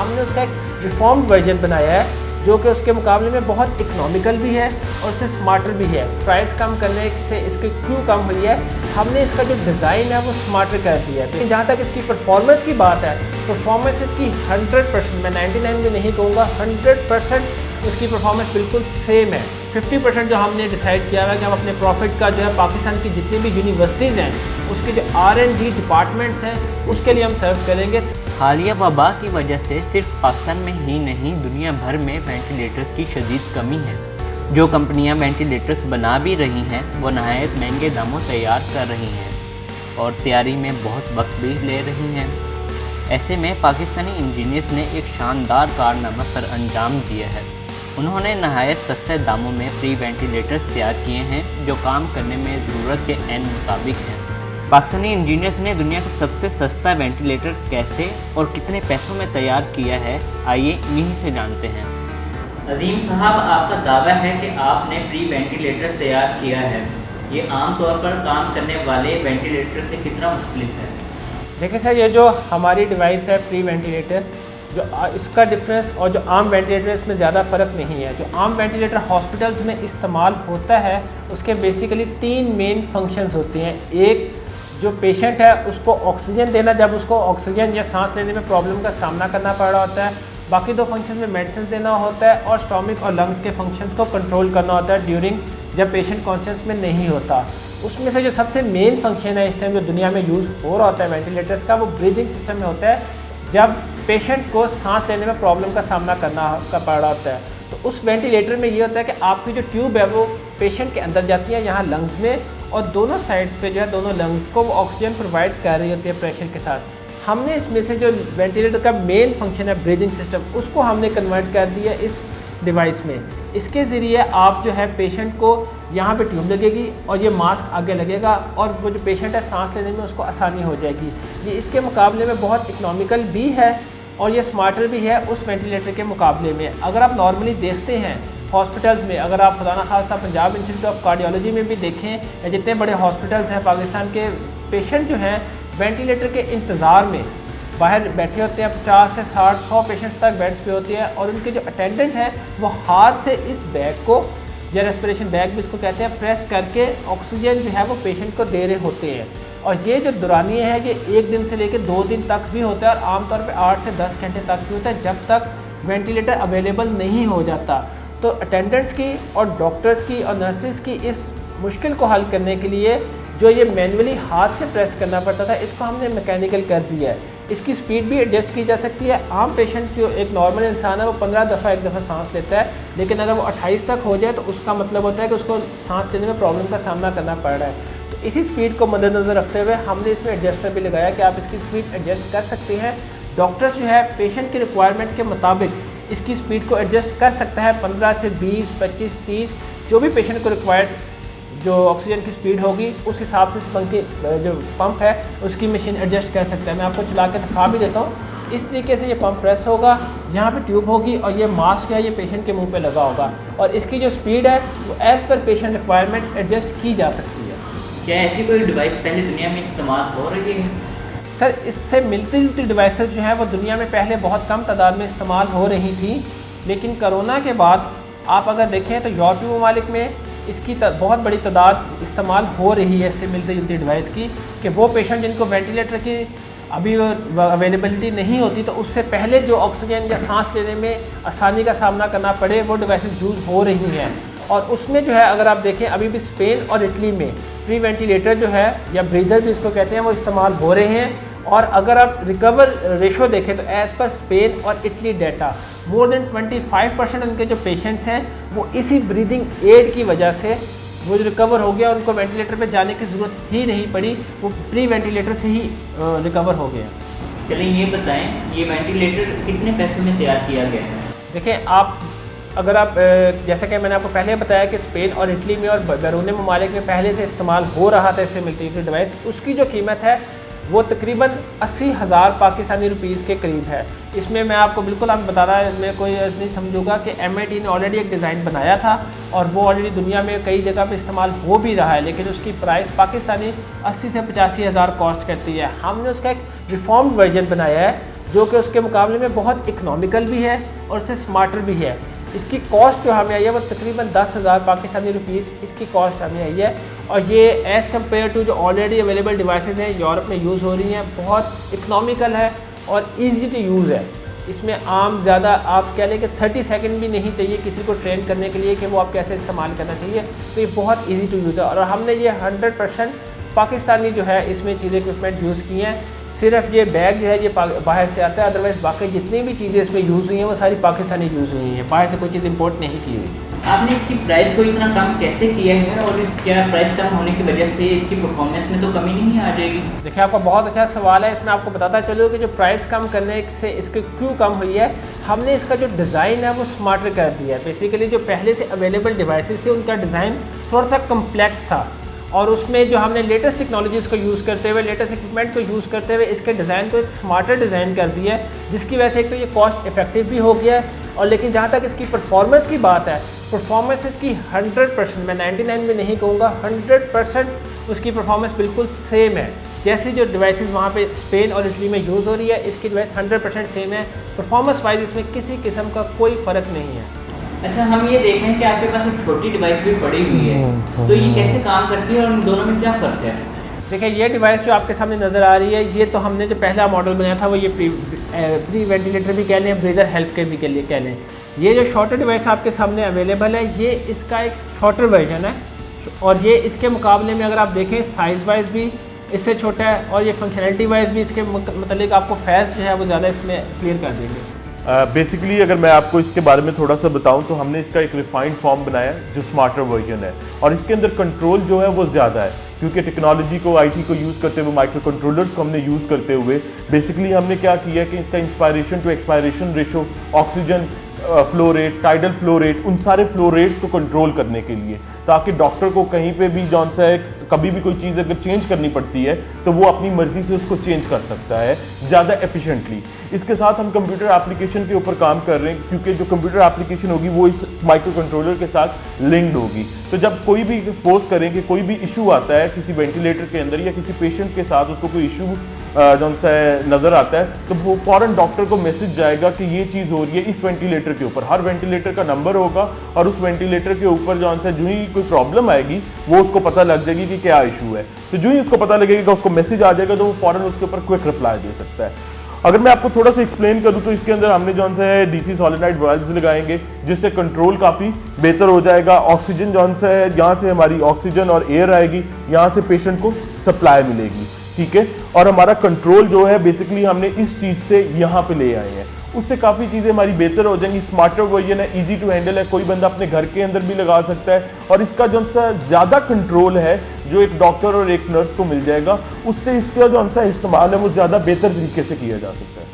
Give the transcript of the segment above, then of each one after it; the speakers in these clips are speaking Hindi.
हमने उसका एक रिफॉर्म्ड वर्जन बनाया है जो कि उसके मुकाबले में बहुत इकोनॉमिकल भी है और उससे स्मार्टर भी है। प्राइस कम करने से इसकी क्यों कम हुई है, हमने इसका जो डिज़ाइन है वो स्मार्टर कर दिया है। लेकिन जहाँ तक इसकी परफॉर्मेंस की बात है, परफॉर्मेंस इसकी 100%, मैं 99 भी नहीं कहूँगा, 100% इसकी परफॉर्मेंस बिल्कुल सेम है। 50% जो हमने डिसाइड किया हुआ है कि हम अपने प्रॉफिट का जो है पाकिस्तान की जितनी भी यूनिवर्सिटीज़ हैं उसके जो R&D डिपार्टमेंट्स हैं उसके लिए हम सर्व करेंगे। हालिया वबा की वजह से सिर्फ पाकिस्तान में ही नहीं दुनिया भर में वेंटिलेटर्स की शदीद कमी है। जो कंपनियां वेंटिलेटर्स बना भी रही हैं वो नहायत महंगे दामों तैयार कर रही हैं और तैयारी में बहुत वक्त भी ले रही हैं। ऐसे में पाकिस्तानी इंजीनियर्स ने एक शानदार कारनामा सर अंजाम दिया है। उन्होंने नहायत सस्ते दामों में फ्री वेंटिलेटर्स तैयार किए हैं जो काम करने में ज़रूरत के ऐन मुताबिक हैं। पाकिस्तानी इंजीनियर्स ने दुनिया का सबसे सस्ता वेंटिलेटर कैसे और कितने पैसों में तैयार किया है, आइए इन्हीं से जानते हैं। अजीम साहब, आपका दावा है कि आपने फ्री वेंटिलेटर तैयार किया है। ये आम तौर पर काम करने वाले वेंटिलेटर से कितना मुख्तलिफ है? देखिए सर, ये जो हमारी डिवाइस है फ्री वेंटिलेटर, जो इसका डिफरेंस और जो आम वेंटिलेटर इसमें ज़्यादा फ़र्क नहीं है। जो आम वेंटिलेटर हॉस्पिटल्स में इस्तेमाल होता है उसके बेसिकली 3 मेन फंक्शंस होते हैं। एक, जो पेशेंट है उसको ऑक्सीजन देना, जब उसको ऑक्सीजन या सांस लेने में प्रॉब्लम का सामना करना पड़ रहा होता है। बाकी 2 फंक्शन में मेडिसिन देना होता है और स्टोमिक और लंग्स के फंक्शंस को कंट्रोल करना होता है ड्यूरिंग जब पेशेंट कॉन्शियस में नहीं होता। उसमें से जो सबसे मेन फंक्शन है इस टाइम जो दुनिया में यूज़ हो रहा होता है वेंटिलेटर्स का, वो ब्रीदिंग सिस्टम में होता है जब पेशेंट को सांस लेने में प्रॉब्लम का सामना करना पड़ रहा होता है। तो उस वेंटिलेटर में ये होता है कि आपकी जो ट्यूब है वो पेशेंट के अंदर जाती है यहाँ लंग्स में, और दोनों साइड्स पे जो है दोनों लंग्स को वो ऑक्सीजन प्रोवाइड कर रही होती है प्रेशर के साथ। हमने इसमें से जो वेंटिलेटर का मेन फंक्शन है ब्रीदिंग सिस्टम, उसको हमने कन्वर्ट कर दिया इस डिवाइस में। इसके ज़रिए आप जो है पेशेंट को यहाँ पे ट्यूब लगेगी और ये मास्क आगे लगेगा और वो जो पेशेंट है सांस लेने में उसको आसानी हो जाएगी। ये इसके मुकाबले में बहुत इकोनॉमिकल भी है और ये स्मार्टर भी है उस वेंटिलेटर के मुकाबले में। अगर आप नॉर्मली देखते हैं हॉस्पिटल्स में, अगर आप खुदा न खास्ता पंजाब इंस्टीट्यूट ऑफ कार्डियोलॉजी में भी देखें या जितने बड़े हॉस्पिटल्स हैं पाकिस्तान के, पेशेंट जो हैं वेंटिलेटर के इंतज़ार में बाहर बैठे होते हैं। 50 से 60 100 पेशेंट्स तक बेड्स पे होती है और उनके जो अटेंडेंट हैं वो हाथ से इस बैग को, या रेस्पिरेशन बैग भी इसको कहते हैं, प्रेस करके ऑक्सीजन जो है वो पेशेंट को दे रहे होते हैं। और ये जो दौरानिया है ये 1 दिन से लेकर 2 दिन तक भी होता है और आमतौर पे 8 से 10 घंटे तक भी होता है जब तक वेंटिलेटर अवेलेबल नहीं हो जाता। तो अटेंडेंट्स की और डॉक्टर्स की और नर्सेस की इस मुश्किल को हल करने के लिए जो ये मैनुअली हाथ से प्रेस करना पड़ता था, इसको हमने मैकेनिकल कर दिया है। इसकी स्पीड भी एडजस्ट की जा सकती है। आम पेशेंट जो एक नॉर्मल इंसान है वो 15 दफ़ा एक दफ़ा सांस लेता है, लेकिन अगर वो 28 तक हो जाए तो उसका मतलब होता है कि उसको सांस लेने में प्रॉब्लम का सामना करना पड़ रहा है। तो इसी स्पीड को मद्देनज़र रखते हुए हमने इसमें एडजस्टर भी लगाया कि आप इसकी स्पीड एडजस्ट कर सकते हैं। डॉक्टर्स जो है पेशेंट की रिक्वायरमेंट के मुताबिक इसकी स्पीड को एडजस्ट कर सकता है। 15 से 20, 25, 30 जो भी पेशेंट को रिक्वायर्ड जो ऑक्सीजन की स्पीड होगी उस हिसाब से इस पंखे जो पंप है उसकी मशीन एडजस्ट कर सकता है। मैं आपको चला के दिखा भी देता हूँ। इस तरीके से ये पंप प्रेस होगा, यहाँ पे ट्यूब होगी और ये मास्क है ये पेशेंट के मुंह पे लगा होगा और इसकी जो स्पीड है वो as per patient requirement adjust की जा सकती है। क्या ऐसी कोई डिवाइस पहले दुनिया में इस्तेमाल हो रही है? सर, इससे मिलती जुलती डिवाइसेस जो हैं वो दुनिया में पहले बहुत कम तादाद में इस्तेमाल हो रही थी, लेकिन कोरोना के बाद आप अगर देखें तो यूरोपीय ममालिक में इसकी बहुत बड़ी तादाद इस्तेमाल हो रही है इससे मिलती जुलती डिवाइस की, कि वो पेशेंट जिनको वेंटिलेटर की अभी अवेलेबिलिटी नहीं होती तो उससे पहले जो ऑक्सीजन या सांस लेने में आसानी का सामना करना पड़े वो डिवाइसेस यूज़ हो रही हैं। और उसमें जो है अगर आप देखें अभी भी स्पेन और इटली में फ्री वेंटिलेटर जो है या ब्रीदर भी इसको कहते हैं वो इस्तेमाल हो रहे हैं। और अगर आप रिकवर रेशो देखें तो एज़ पर स्पेन और इटली डाटा मोर देन 25% उनके जो पेशेंट्स हैं वो इसी ब्रीदिंग एड की वजह से वो जो रिकवर हो गया, उनको वेंटिलेटर पे जाने की ज़रूरत ही नहीं पड़ी, वो प्री वेंटिलेटर से ही रिकवर हो गया। चलिए ये बताएं, ये वेंटिलेटर कितने पैसों में तैयार किया गया है? देखें अगर आप जैसा कि मैंने आपको पहले बताया कि स्पेन और इटली में और बैरून ममालिक में पहले से इस्तेमाल हो रहा था इससे मिलती जुलती डिवाइस, उसकी जो कीमत है वो तकरीबन 80,000 पाकिस्तानी रुपीज़ के करीब है। इसमें मैं आपको बिल्कुल आप बता रहा है, मैं कोई नहीं समझूंगा कि MIT ने ऑलरेडी एक डिज़ाइन बनाया था और वो ऑलरेडी दुनिया में कई जगह पे इस्तेमाल हो भी रहा है, लेकिन उसकी प्राइस पाकिस्तानी 80 से 85,000 कॉस्ट करती है। हमने उसका एक रिफॉर्म्ड वर्जन बनाया है जो कि उसके मुकाबले में बहुत इकनॉमिकल भी है और उससे स्मार्टर भी है। इसकी कॉस्ट जो हमें आई है वो तकरीबन 10,000 पाकिस्तानी रुपीज़ इसकी कॉस्ट हमें आई है, और ये एज़ कम्पेयर टू जो ऑलरेडी अवेलेबल डिवाइसेस हैं यूरोप में यूज़ हो रही हैं, बहुत इकनॉमिकल है और ईजी टू यूज़ है। इसमें आम ज़्यादा आप कह लें कि 30 सेकंड भी नहीं चाहिए किसी को ट्रेन करने के लिए कि वो आप कैसे इस्तेमाल करना चाहिए, तो ये बहुत ईजी टू यूज़ है। और हमने ये 100% पाकिस्तानी जो है इसमें चीज़ें इक्विपमेंट यूज़ की हैं। सिर्फ ये बैग जो है ये बाहर से आता है, अदरवाइज़ बाकी जितनी भी चीज़ें इसमें यूज़ हुई हैं वो सारी पाकिस्तानी यूज़ हुई हैं, बाहर से कोई चीज़ इंपोर्ट नहीं की हुई। आपने इसकी प्राइस को इतना कम कैसे किया है, और इस क्या प्राइस कम होने की वजह से इसकी परफॉर्मेंस में तो कमी नहीं आ जाएगी? देखिए, आपका बहुत अच्छा सवाल है। इसमें आपको बताता चलो कि जो प्राइस कम करने से इसकी क्यों कम हुई है, हमने इसका जो डिज़ाइन है वो स्मार्टर कर दिया है। बेसिकली जो पहले से अवेलेबल डिवाइसेस थे उनका डिज़ाइन थोड़ा सा कम्प्लेक्स था, और उसमें जो हमने लेटेस्ट टेक्नोलॉजीज़ को यूज़ करते हुए, लेटेस्ट इक्विपमेंट को यूज़ करते हुए इसके डिज़ाइन को एक स्मार्टर डिज़ाइन कर दिया है, जिसकी वजह से एक तो ये कॉस्ट इफेक्टिव भी हो गया है। और लेकिन जहाँ तक इसकी परफॉर्मेंस की बात है, परफॉर्मेंस इसकी 100%, मैं 99 में नहीं कहूँगा, 100% उसकी परफॉर्मेंस बिल्कुल सेम है। जैसी जो डिवाइसेस वहाँ पे स्पेन और इटली में यूज़ हो रही है, इसकी डिवाइस 100% सेम है। परफॉर्मेंस वाइज इसमें किसी किस्म का कोई फ़र्क नहीं है। अच्छा, हम ये देख रहे हैं कि आपके पास एक छोटी डिवाइस भी पड़ी हुई है, तो ये कैसे काम करती है और इन दोनों में क्या फ़र्क है? देखिए, ये डिवाइस जो आपके सामने नज़र आ रही है, ये तो हमने जो पहला मॉडल बनाया था वो ये प्री वेंटिलेटर भी कह लें, ब्रीदर हेल्प के भी कह लें। ये जो शॉर्टर डिवाइस आपके सामने अवेलेबल है, ये इसका एक शॉर्टर वर्जन है, और ये इसके मुकाबले में अगर आप देखें साइज़ वाइज भी इससे छोटा है, और ये फंक्शनलिटी वाइज भी इसके मतलब आपको फैज़ जो है वो ज़्यादा इसमें क्लियर कर देंगे। बेसिकली अगर मैं आपको इसके बारे में थोड़ा सा बताऊं तो हमने इसका एक रिफाइंड फॉर्म बनाया जो स्मार्टर वर्जन है, और इसके अंदर कंट्रोल जो है वो ज़्यादा है, क्योंकि टेक्नोलॉजी को, आईटी को यूज़ करते हुए, माइक्रो कंट्रोलर्स को हमने यूज़ करते हुए बेसिकली हमने क्या किया कि इसका inspiration to expiration ratio, oxygen flow rate, tidal flow rate, उन सारे फ्लो रेट्स को कंट्रोल करने के लिए, ताकि डॉक्टर को कहीं पे भी जौन सा है कभी भी कोई चीज़ अगर चेंज करनी पड़ती है तो वो अपनी मर्जी से उसको चेंज कर सकता है ज़्यादा एफिशिएंटली। इसके साथ हम कंप्यूटर एप्लीकेशन के ऊपर काम कर रहे हैं, क्योंकि जो कंप्यूटर एप्लीकेशन होगी वो इस माइक्रो कंट्रोलर के साथ लिंक्ड होगी। तो जब कोई भी सपोज करें कि कोई भी इशू आता है किसी वेंटिलेटर के अंदर या किसी पेशेंट के साथ, उसको कोई इशू जौन सा नज़र आता है, तो वो फ़ौरन डॉक्टर को मैसेज जाएगा कि ये चीज़ हो रही है इस वेंटिलेटर के ऊपर। हर वेंटिलेटर का नंबर होगा, और उस वेंटिलेटर के ऊपर जौन सा जो ही कोई प्रॉब्लम आएगी वो उसको पता लग जाएगी कि क्या इशू है। तो जो ही उसको पता लगेगा, उसको मैसेज आ जाएगा, तो वो फ़ौरन उसके ऊपर क्विक रिप्लाई दे सकता है। अगर मैं आपको थोड़ा सा एक्सप्लेन करूँ तो इसके अंदर हमने जौन सा है डीसी सॉलिनॉइड वाल्व्स लगाएंगे, जिससे कंट्रोल काफ़ी बेहतर हो जाएगा। ऑक्सीजन जौन सा है, यहाँ से हमारी ऑक्सीजन और एयर आएगी, यहाँ से पेशेंट को सप्लाई मिलेगी, ठीक है। और हमारा कंट्रोल जो है बेसिकली हमने इस चीज़ से यहाँ पे ले आए हैं, उससे काफ़ी चीज़ें हमारी बेहतर हो जाएंगी। स्मार्टर वर्जन है, इजी टू हैंडल है, कोई बंदा अपने घर के अंदर भी लगा सकता है, और इसका जो सा ज़्यादा कंट्रोल है जो एक डॉक्टर और एक नर्स को मिल जाएगा, उससे इसका जो सा इस्तेमाल है वो ज़्यादा बेहतर तरीके से किया जा सकता है।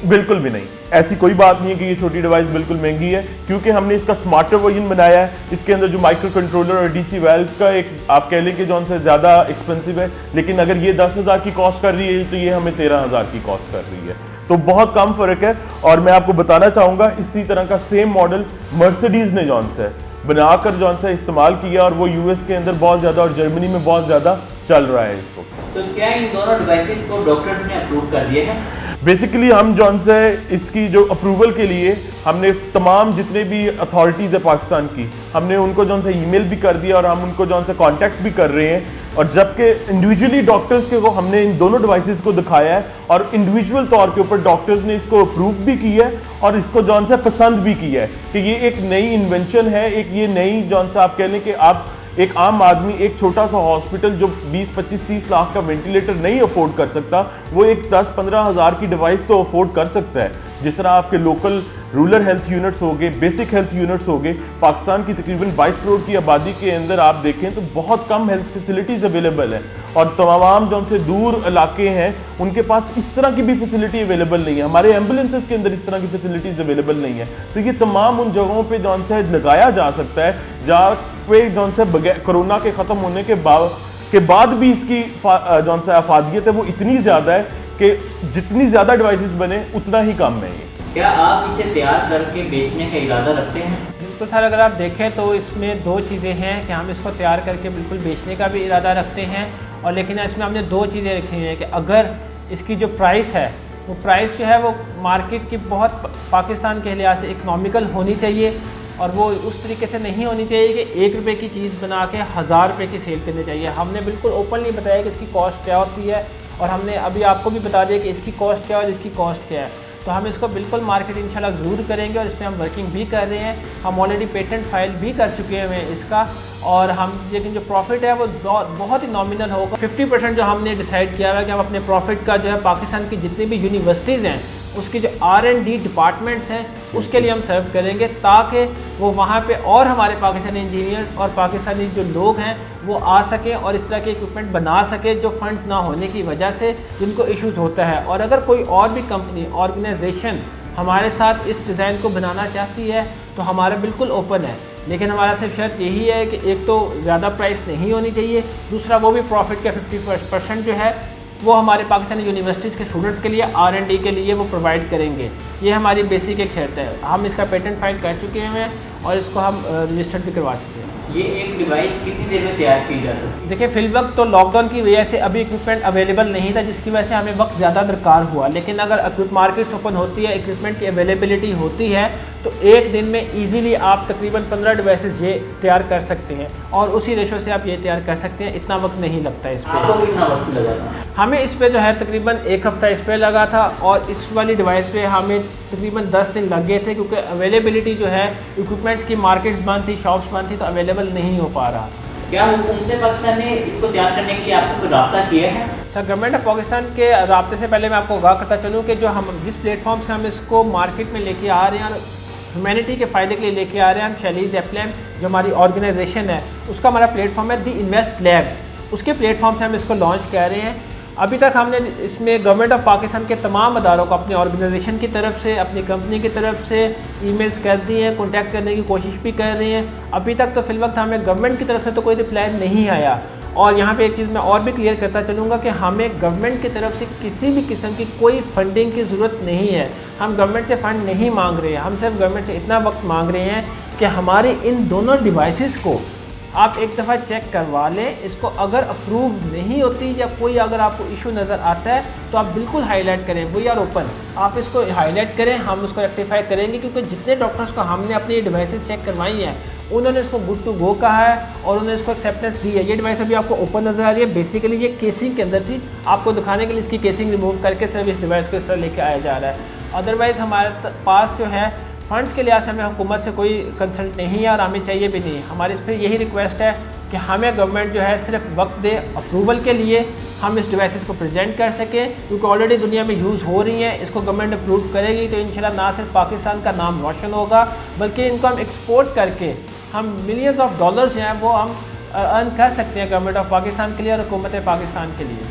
बिल्कुल भी नहीं, ऐसी कोई बात नहीं है कि ये छोटी डिवाइस बिल्कुल महंगी है, क्योंकि हमने इसका स्मार्टर वर्जन बनाया है। इसके अंदर जो माइक्रो कंट्रोलर और डीसी वाल्व का एक आप कह लें कि जो सा ज़्यादा एक्सपेंसिव है, लेकिन अगर ये 10,000 की कॉस्ट कर रही है तो ये हमें 13,000 की कॉस्ट कर रही है, तो बहुत कम फ़र्क है। और मैं आपको बताना चाहूँगा इसी तरह का सेम मॉडल मर्सिडीज़ ने जौन सा बनाकर जौन सा इस्तेमाल किया, और वो यूएस के अंदर बहुत ज़्यादा और जर्मनी में बहुत ज़्यादा चल रहा है इसको। तो क्या इन दोनों डिवाइसेस को डॉक्टर्स ने अप्रूव कर दिया है? बेसिकली हम जौन से इसकी जो अप्रूवल के लिए हमने तमाम जितने भी अथॉरिटीज़ है पाकिस्तान की, हमने उनको जौन सा ईमेल भी कर दिया, और हम उनको जौन सा कांटेक्ट भी कर रहे हैं। और जबकि इंडिविजुअली डॉक्टर्स के को हमने इन दोनों डिवाइसेस को दिखाया है, और इंडिविजुअल तौर के ऊपर डॉक्टर्स ने इसको अप्रूव भी किया है, और इसको जौन सा पसंद भी किया है कि ये एक नई इन्वेंशन है, एक ये नई जौन सा आप कह लें कि आप एक आम आदमी, एक छोटा सा हॉस्पिटल जो 20, 25, 30 लाख का वेंटिलेटर नहीं अफोर्ड कर सकता, वो एक 10-15 हज़ार की डिवाइस तो अफोर्ड कर सकता है। जिस तरह आपके लोकल रूरल हेल्थ यूनिट्स हो गए, बेसिक हेल्थ यूनिट्स हो गए, पाकिस्तान की तकरीबन 22 करोड़ की आबादी के अंदर आप देखें तो बहुत कम हेल्थ फैसिलिटीज़ अवेलेबल हैं, और तमाम जो उनसे दूर इलाके हैं उनके पास इस तरह की भी फैसिलिटी अवेलेबल नहीं है। हमारे एम्बुलेंसेस के अंदर इस तरह की फैसिलिटीज़ अवेलेबल नहीं है। तो ये तमाम उन जगहों पे जौन से लगाया जा सकता है जहाँ पे जौन से बगैर कोरोना के ख़त्म होने के बाद भी इसकी जौन सा अफादियत है वो इतनी ज़्यादा है कि जितनी ज़्यादा डिवाइसेस बने उतना ही कम है ये। क्या आप इसे तैयार करके बेचने का इरादा रखते हैं? बिल्कुल सर, अगर आप देखें तो इसमें दो चीज़ें हैं कि हम इसको तैयार करके बिल्कुल बेचने का भी इरादा रखते हैं, और लेकिन इसमें हमने दो चीज़ें रखी हैं कि अगर इसकी जो प्राइस है वो प्राइस जो है वो मार्केट की बहुत पाकिस्तान के लिहाज से इकनॉमिकल होनी चाहिए, और वो उस तरीके से नहीं होनी चाहिए कि 1 रुपये की चीज़ बना के 1000 रुपये की सेल करनी चाहिए। हमने बिल्कुल ओपनली बताया कि इसकी कॉस्ट क्या होती है, और हमने अभी आपको भी बता दिया कि इसकी कॉस्ट क्या है और इसकी कॉस्ट क्या है। तो हम इसको बिल्कुल मार्केट इंशाल्लाह ज़रूर करेंगे, और इस पर हम वर्किंग भी कर रहे हैं। हम ऑलरेडी पेटेंट फाइल भी कर चुके हैं इसका, और हम लेकिन जो प्रॉफिट है वो बहुत ही नॉमिनल होगा। 50% जो हमने डिसाइड किया हुआ है कि हम अपने प्रॉफिट का जो है पाकिस्तान की जितनी भी यूनिवर्सिटीज़ हैं उसकी जो R&D डिपार्टमेंट्स हैं उसके लिए हम सर्व करेंगे, ताकि वो वहाँ पे और हमारे पाकिस्तानी इंजीनियर्स और पाकिस्तानी जो लोग हैं वो आ सकें और इस तरह के इक्विपमेंट बना सकें जो फंड्स ना होने की वजह से जिनको इश्यूज़ होता है। और अगर कोई और भी कंपनी ऑर्गेनाइजेशन हमारे साथ इस डिज़ाइन को बनाना चाहती है तो हमारा बिल्कुल ओपन है, लेकिन हमारा सिर्फ शर्त यही है कि एक तो ज़्यादा प्राइस नहीं होनी चाहिए, दूसरा वो भी प्रॉफिट का 50% जो है वो हमारे पाकिस्तानी यूनिवर्सिटीज़ के स्टूडेंट्स के लिए R&D के लिए वो प्रोवाइड करेंगे। ये हमारी बेसिक एक शर्त है। हम इसका पेटेंट फाइल कर चुके हैं और इसको हम रजिस्टर्ड भी करवा चुके हैं। ये एक डिवाइस कितनी देर में तैयार की जा सकती है? देखिए, फिल वक्त तो लॉकडाउन की वजह से अभी इक्विपमेंट अवेलेबल नहीं था, जिसकी वजह से हमें वक्त ज़्यादा दरकार हुआ। लेकिन अगर मार्केट्स ओपन होती है, इक्विपमेंट की अवेलेबिलिटी होती है, तो एक दिन में इजीली आप तकरीबन 15 डिवाइसेस ये तैयार कर सकते हैं, और उसी रेशो से आप ये तैयार कर सकते हैं। इतना वक्त नहीं लगता है इस पर। आपको कितना वक्त लगा था? हमें इस पे जो है तकरीबन 1 हफ़्ता इस पे लगा था, और इस वाली डिवाइस पे हमें तकरीबन 10 दिन लग गए थे, क्योंकि अवेलेबिलिटी जो है इक्विपमेंट्स की मार्केट्स बंद थी, शॉप्स बंद थी, तो अवेलेबल नहीं हो पा रहा। क्या हुकूमत पाकिस्तान ने इसको तैयार करने के लिए आपसे कोई रब्ता किया है? सर, गवर्नमेंट ऑफ पाकिस्तान के राब्ते से पहले मैं आपको आगाह करता चलूँ कि जो हम जिस प्लेटफॉर्म से हम इसको मार्केट में लेके आ रहे हैं और ह्यूमैनिटी के फ़ायदे के लिए लेके आ रहे हैं, हम शैलीज़ एप्लैम जो हमारी ऑर्गेनाइजेशन है उसका हमारा प्लेटफॉर्म है द इन्वेस्ट लैब, उसके प्लेटफॉर्म से हम इसको लॉन्च कर रहे हैं। अभी तक हमने इसमें गवर्नमेंट ऑफ पाकिस्तान के तमाम अदारों को अपनी ऑर्गेनाइजेशन की तरफ से, अपनी कंपनी की तरफ से ईमेल्स कर दी हैं, कॉन्टैक्ट करने की कोशिश भी कर रहे हैं। अभी तक तो फ़िलवक्त हमें गवर्नमेंट की तरफ से तो कोई रिप्लाई नहीं आया। और यहाँ पे एक चीज़ मैं और भी क्लियर करता चलूँगा कि हमें गवर्नमेंट की तरफ से किसी भी किस्म की कोई फंडिंग की ज़रूरत नहीं है। हम गवर्नमेंट से फ़ंड नहीं मांग रहे हैं, हम सिर्फ गवर्नमेंट से इतना वक्त मांग रहे हैं कि हमारे इन दोनों डिवाइसेस को आप एक दफ़ा चेक करवा लें। इसको अगर अप्रूव नहीं होती या कोई अगर आपको इशू नज़र आता है तो आप बिल्कुल हाईलाइट करें, वी आर ओपन। आप इसको हाईलाइट करें, हम उसको रेक्टिफाई करेंगे, क्योंकि जितने डॉक्टर्स को हमने अपनी डिवाइसेस चेक करवाई हैं उन्होंने इसको गुड टू गो कहा है और उन्होंने इसको एक्सेप्टेंस दी है। ये डिवाइस अभी आपको ओपन नज़र आ रही है, बेसिकली ये केसिंग के अंदर थी, आपको दिखाने के लिए इसकी केसिंग रिमूव करके सिर्फ इस डिवाइस को इस तरह लेके आया जा रहा है। अदरवाइज़ हमारे पास जो है फ़ंड्स के लिहाज से हमें हुकूमत से कोई कंसल्ट नहीं है और हमें चाहिए भी नहीं। हमारी इस पर यही रिक्वेस्ट है कि हमें गवर्नमेंट जो है सिर्फ वक्त दे अप्रूवल के लिए, हम इस डिवाइसेस को प्रेजेंट कर सकें, क्योंकि ऑलरेडी दुनिया में यूज़ हो रही हैं। इसको गवर्नमेंट अप्रूव करेगी तो इंशाल्लाह ना सिर्फ पाकिस्तान का नाम रोशन होगा, बल्कि इनको हम एक्सपोर्ट करके हम मिलियंस ऑफ डॉलर्स जो हैं वो हम अर्न कर सकते हैं गवर्नमेंट ऑफ पाकिस्तान के लिए और हुकूमत पाकिस्तान के लिए।